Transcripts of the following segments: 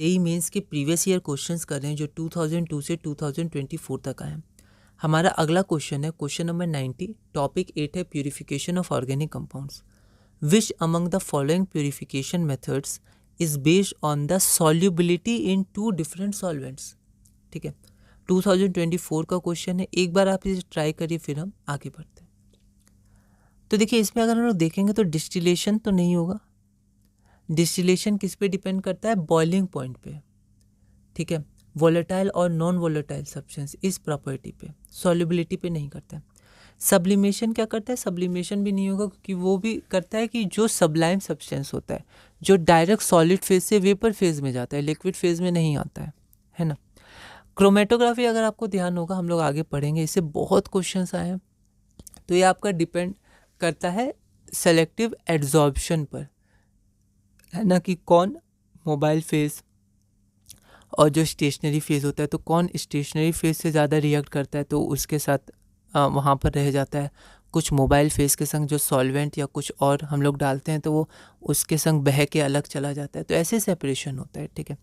JEE mains के previous year questions कर रहे हैं जो 2002 से 2024 तक आए हैं। हमारा अगला क्वेश्चन है क्वेश्चन नंबर 90। टॉपिक 8 है purification of organic compounds. Which among the following purification methods is based on the solubility in two different solvents. ठीक है, 2024 का क्वेश्चन है। एक बार आप इसे ट्राई करिए, फिर हम आगे बढ़ते हैं। तो देखिए, इसमें अगर हम लोग देखेंगे तो डिस्टिलेशन तो नहीं होगा। डिस्टिलेशन किस पे डिपेंड करता है? बॉइलिंग पॉइंट पे। ठीक है, वोलेटाइल और नॉन वोलेटाइल सब्सटेंस इस प्रॉपर्टी पे, सॉल्युबिलिटी पे नहीं करता है। सब्लिमेशन क्या करता है? सब्लिमेशन भी नहीं होगा, क्योंकि वो भी करता है कि जो सबलाइम सब्सटेंस होता है, जो डायरेक्ट सॉलिड फेज से वेपर फेज में जाता है, लिक्विड फेज में नहीं आता है ना। क्रोमेटोग्राफी अगर आपको ध्यान होगा, हम लोग आगे पढ़ेंगे, इससे बहुत क्वेश्चंस आए हैं। तो ये आपका डिपेंड करता है सेलेक्टिव एड्जॉर्प्शन पर, है ना, कि कौन मोबाइल फेज और जो स्टेशनरी फेज होता है, तो कौन स्टेशनरी फेज से ज़्यादा रिएक्ट करता है तो उसके साथ वहाँ पर रह जाता है। कुछ मोबाइल फेज के संग जो सॉल्वेंट या कुछ और हम लोग डालते हैं तो वो उसके संग बह के अलग चला जाता है, तो ऐसे सेपरेशन होता है। ठीक है,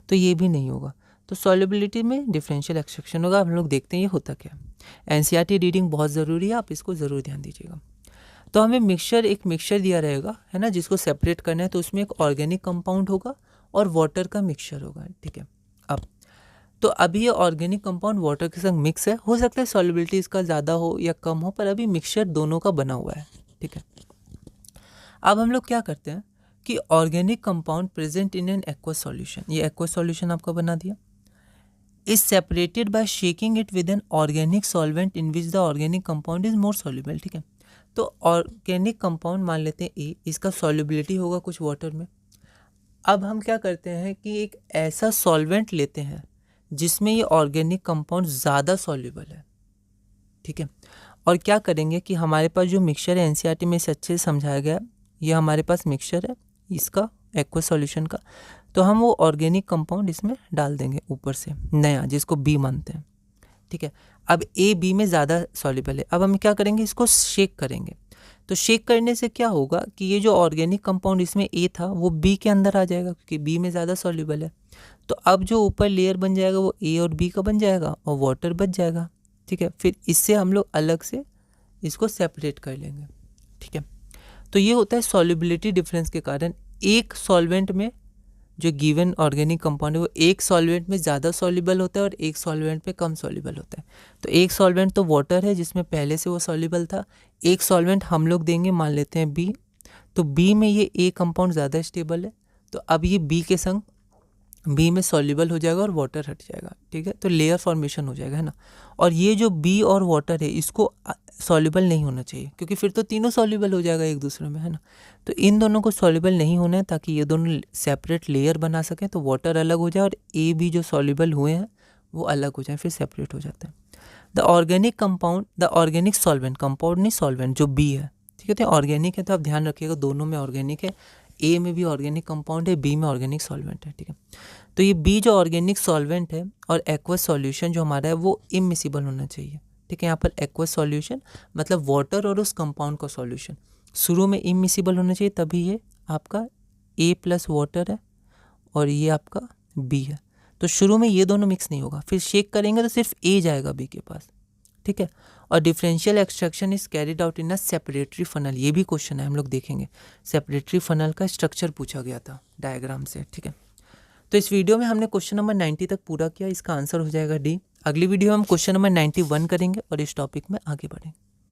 तो ये भी नहीं होगा। तो सॉल्युबिलिटी में डिफरेंशियल एक्सट्रैक्शन होगा। हम लोग देखते हैं ये होता क्या है। एनसीईआरटी रीडिंग बहुत ज़रूरी है, आप इसको ज़रूर ध्यान दीजिएगा। तो हमें एक मिक्सचर दिया रहेगा, है ना, जिसको सेपरेट करना है। तो उसमें एक ऑर्गेनिक कंपाउंड होगा और वाटर का मिक्सचर होगा। ठीक है, अब तो अभी ये ऑर्गेनिक कंपाउंड वाटर के संग मिक्स है। हो सकता है सॉल्युबिलिटी इसका ज़्यादा हो या कम हो, पर अभी मिक्सचर दोनों का बना हुआ है। ठीक है, अब हम लोग क्या करते हैं कि organic compound present in an aqueous solution, ये एक्वस सॉल्यूशन आपका बना दिया, is separated by shaking it with an organic solvent in which the organic compound is more soluble. ठीक है, तो ऑर्गेनिक कंपाउंड मान लेते हैं ए, इसका सॉल्युबिलिटी होगा कुछ वाटर में। अब हम क्या करते हैं कि एक ऐसा सॉल्वेंट लेते हैं जिसमें ये ऑर्गेनिक कंपाउंड ज़्यादा सॉल्युबल है। ठीक है, और क्या करेंगे कि हमारे पास जो मिक्सचर है, एनसीईआरटी में इसे अच्छे से समझाया गया, ये हमारे पास मिक्सचर है इसका एक्वस सॉल्यूशन का, तो हम वो ऑर्गेनिक कंपाउंड इसमें डाल देंगे ऊपर से नया, जिसको बी मानते हैं। ठीक है, अब ए बी में ज़्यादा सॉल्युबल है। अब हम क्या करेंगे, इसको शेक करेंगे। तो शेक करने से क्या होगा कि ये जो ऑर्गेनिक कंपाउंड इसमें ए था वो बी के अंदर आ जाएगा, क्योंकि बी में ज़्यादा सॉल्युबल है। तो अब जो ऊपर लेयर बन जाएगा वो ए और बी का बन जाएगा और वाटर बच जाएगा। ठीक है, फिर इससे हम लोग अलग से इसको सेपरेट कर लेंगे। ठीक है, तो ये होता है सॉल्युबिलिटी डिफरेंस के कारण। एक सॉल्वेंट में जो गिवन ऑर्गेनिक कंपाउंड है वो एक सॉल्वेंट में ज़्यादा सॉल्युबल होता है और एक सॉल्वेंट में कम सॉल्युबल होता है। तो एक सॉल्वेंट तो वाटर है जिसमें पहले से वो सॉल्युबल था। एक सॉल्वेंट हम लोग देंगे, मान लेते हैं बी, तो बी में ये ए कंपाउंड ज़्यादा स्टेबल है, तो अब ये बी के संग बी में सॉल्युबल हो जाएगा और वाटर हट जाएगा। ठीक है, तो लेयर फॉर्मेशन हो जाएगा, है ना। और ये जो बी और वाटर है इसको सॉल्युबल नहीं होना चाहिए, क्योंकि फिर तो तीनों सॉल्युबल हो जाएगा एक दूसरे में, है ना। तो इन दोनों को सॉल्युबल नहीं होना है ताकि ये दोनों सेपरेट लेयर बना सकें, तो वाटर अलग हो जाए और ए बी जो सॉल्युबल हुए हैं वो अलग हो जाए, फिर सेपरेट हो जाता है। The organic compound, the organic solvent, compound नहीं सॉल्वेंट, जो बी है, ठीक है, तो ऑर्गेनिक है, तो आप ध्यान रखिएगा दोनों में ऑर्गेनिक है। ए में भी ऑर्गेनिक कंपाउंड है, बी में ऑर्गेनिक सॉल्वेंट है। ठीक है, तो ये बी जो ऑर्गेनिक सॉल्वेंट है और एक्वस सॉल्यूशन जो हमारा है वो इमिसिबल होना चाहिए। ठीक है, यहाँ पर एक्वस सॉल्यूशन मतलब वाटर और उस कंपाउंड का सॉल्यूशन शुरू में इमिसिबल होना चाहिए, तभी ये आपका ए प्लस वाटर है और ये आपका बी है। तो शुरू में ये दोनों मिक्स नहीं होगा, फिर शेक करेंगे तो सिर्फ ए जाएगा बी के पास। ठीक है, और differential extraction is carried out in a separatory funnel, ये भी क्वेश्चन है, हम लोग देखेंगे। सेपरेटरी फनल का स्ट्रक्चर पूछा गया था डायग्राम से। ठीक है, तो इस वीडियो में हमने क्वेश्चन नंबर 90 तक पूरा किया, इसका आंसर हो जाएगा डी। अगली वीडियो में हम क्वेश्चन नंबर 91 करेंगे और इस टॉपिक में आगे बढ़ेंगे।